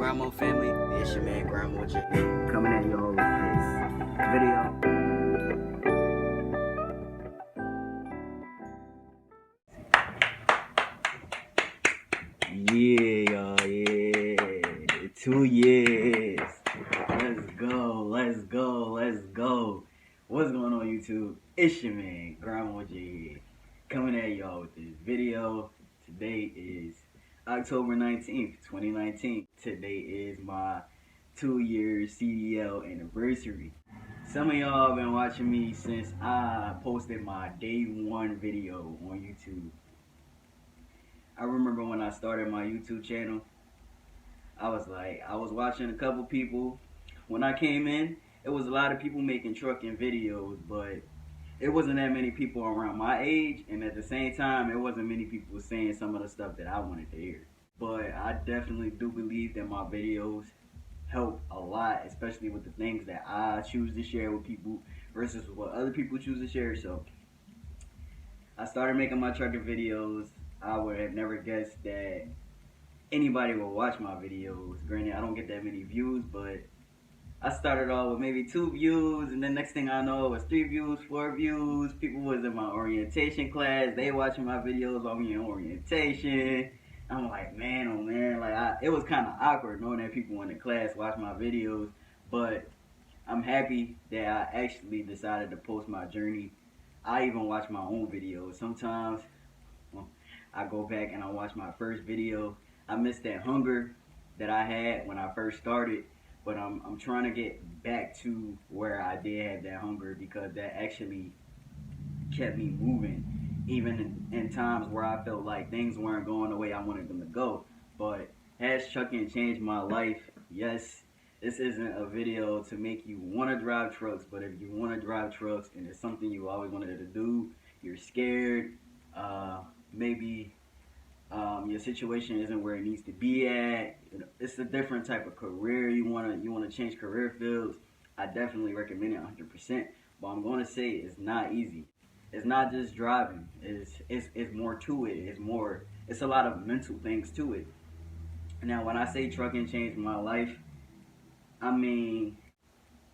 Grandma family, it's your man Grandma J. Coming at y'all with this video. Yeah, y'all, yeah. 2 years. Let's go. What's going on, YouTube? It's your man Grandma J. Coming at y'all with this video. Today is October 19th, 2019. Today is my 2-year CDL anniversary. Some of y'all have been watching me since I posted my day 1 video on YouTube. I remember when I started my YouTube channel, I was watching a couple people. When I came in, it was a lot of people making trucking videos, but it wasn't that many people around my age, and at the same time, it wasn't many people saying some of the stuff that I wanted to hear. But I definitely do believe that my videos help a lot, especially with the things that I choose to share with people versus what other people choose to share. So I started making my trucking videos. I would have never guessed that anybody will watch my videos. Granted, I don't get that many views, but I started off with maybe 2 views, and then next thing I know, it was 3 views, 4 views. People was in my orientation class. They watching my videos while me in orientation. I'm like, man, oh man, it was kind of awkward knowing that people in the class watch my videos, but I'm happy that I actually decided to post my journey. I even watch my own videos. Sometimes I go back and I watch my first video. I miss that hunger that I had when I first started, but I'm trying to get back to where I did have that hunger, because that actually kept me moving, even in times where I felt like things weren't going the way I wanted them to go. But has trucking changed my life? Yes. This isn't a video to make you want to drive trucks, but if you want to drive trucks and it's something you always wanted to do, you're scared, maybe your situation isn't where it needs to be at. It's a different type of career. You wanna change career fields. I definitely recommend it 100%. But I'm gonna say it's not easy. It's not just driving. It's more to it. It's a lot of mental things to it. Now, when I say trucking changed my life, I mean,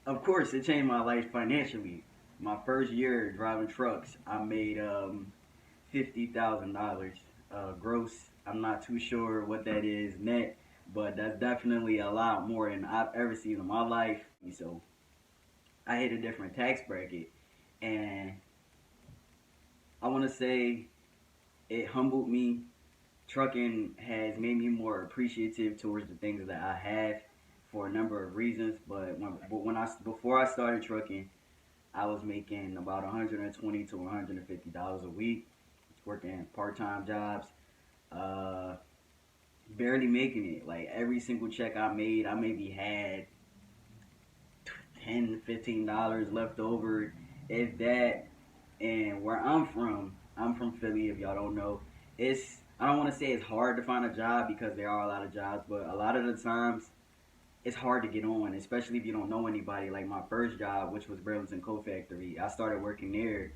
of course, it changed my life financially. My first year driving trucks, I made $50,000 gross. I'm not too sure what that is net, but that's definitely a lot more than I've ever seen in my life. So I hit a different tax bracket, and I want to say it humbled me. Trucking has made me more appreciative towards the things that I have for a number of reasons. But before I started trucking, I was making about $120 to $150 a week, working part-time jobs, barely making it. Like every single check I made, I maybe had $10, $15 left over, if that. And where I'm from Philly, if y'all don't know. I don't want to say it's hard to find a job, because there are a lot of jobs, but a lot of the times it's hard to get on, especially if you don't know anybody. Like my first job, which was Burlington Coat Factory, I started working there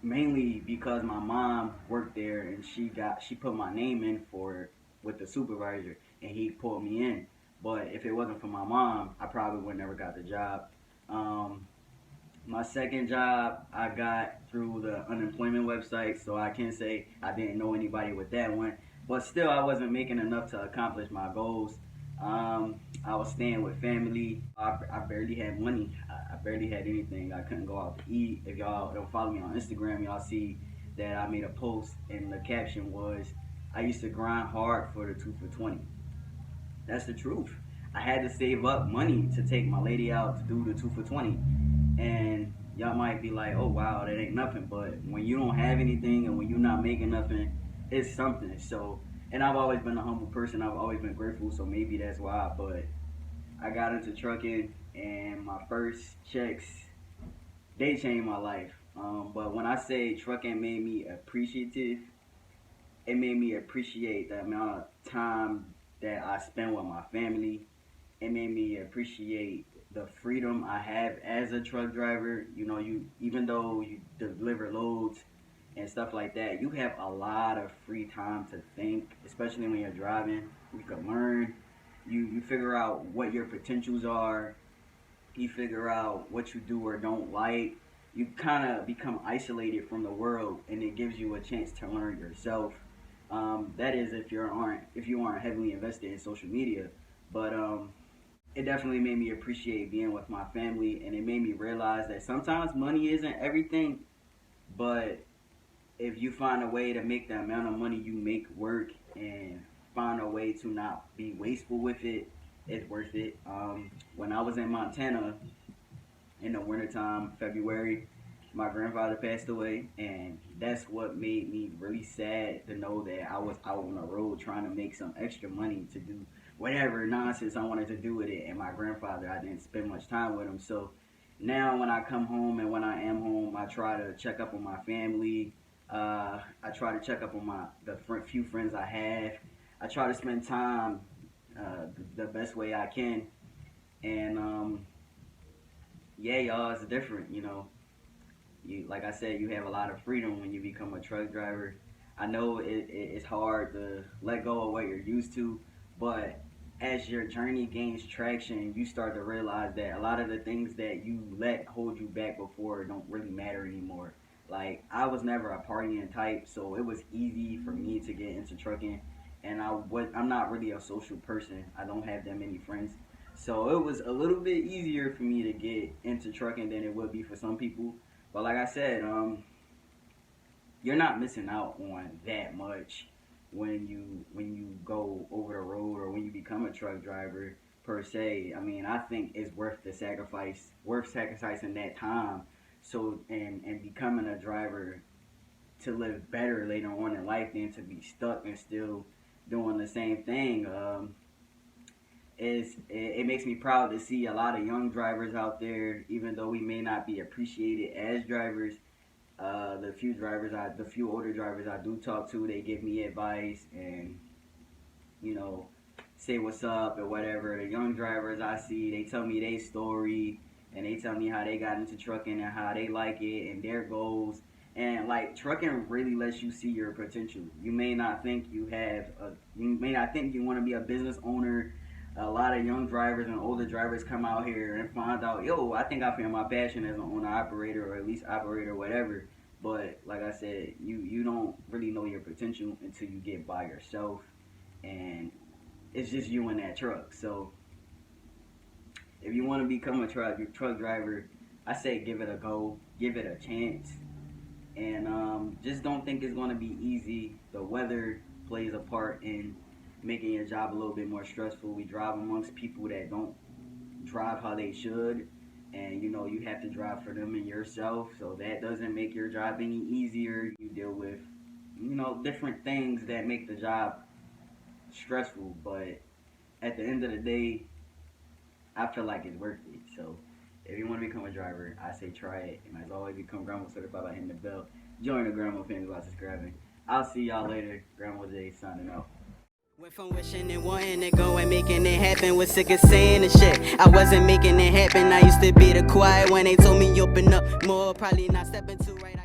mainly because my mom worked there, and she put my name in with the supervisor, and he pulled me in. But if it wasn't for my mom, I probably would never got the job. My second job I got through the unemployment website, so I can say I didn't know anybody with that one. But still, I wasn't making enough to accomplish my goals. I was staying with family. I barely had money. I barely had anything. I couldn't go out to eat. If y'all don't follow me on Instagram, y'all see that I made a post, and the caption was, I used to grind hard for the 2 for 20. That's the truth. I had to save up money to take my lady out to do the 2 for 20. And y'all might be like, oh wow, that ain't nothing. But when you don't have anything and when you're not making nothing, it's something. So, and I've always been a humble person. I've always been grateful. So maybe that's why. But I got into trucking, and my first checks, they changed my life. But when I say trucking made me appreciative, it made me appreciate the amount of time that I spend with my family. It made me appreciate the freedom I have as a truck driver. You know, even though you deliver loads and stuff like that, you have a lot of free time to think, especially when you're driving. You can learn. You figure out what your potentials are. You figure out what you do or don't like. You kind of become isolated from the world, and it gives you a chance to learn yourself. That is if you aren't heavily invested in social media, but it definitely made me appreciate being with my family, and it made me realize that sometimes money isn't everything, but if you find a way to make the amount of money you make work and find a way to not be wasteful with it, it's worth it. When I was in Montana in the wintertime, February, my grandfather passed away, and that's what made me really sad to know that I was out on the road trying to make some extra money to do whatever nonsense I wanted to do with it. And my grandfather, I didn't spend much time with him. So now when I come home and when I am home, I try to check up on my family. I try to check up on the few friends I have. I try to spend time the best way I can. And yeah, y'all, it's different, you know. Like I said, you have a lot of freedom when you become a truck driver. I know it's hard to let go of what you're used to, but as your journey gains traction, you start to realize that a lot of the things that you let hold you back before don't really matter anymore. Like, I was never a partying type, so it was easy for me to get into trucking, and I'm not really a social person. I don't have that many friends. So it was a little bit easier for me to get into trucking than it would be for some people. But like I said, you're not missing out on that much when you go over the road or when you become a truck driver per se. I mean, I think it's worth sacrificing that time and becoming a driver to live better later on in life than to be stuck and still doing the same thing. It makes me proud to see a lot of young drivers out there, even though we may not be appreciated as drivers. The few older drivers I do talk to, they give me advice and, you know, say what's up or whatever. The young drivers I see, they tell me their story and they tell me how they got into trucking and how they like it and their goals. And like, trucking really lets you see your potential. You may not think you want to be a business owner. A lot of young drivers and older drivers come out here and find out, yo, I think I found my passion as an owner operator, or at least operator, whatever. But like I said, you don't really know your potential until you get by yourself, and it's just you and that truck. So if you want to become a truck driver, I say give it a go, give it a chance, and just don't think it's going to be easy. The weather plays a part in making your job a little bit more stressful. We drive amongst people that don't drive how they should, and you know, you have to drive for them and yourself, so that doesn't make your job any easier. You deal with, you know, different things that make the job stressful, but at the end of the day, I feel like it's worth it. So if you want to become a driver, I say try it, and as always, become Grandma certified by hitting the bell. Join the Grandma family by subscribing. I'll see y'all later. Grandma J signing out. Went from wishing and wanting to go and making it happen. Was sick of saying the shit. I wasn't making it happen. I used to be the quiet when they told me open up more. Probably not stepping too right.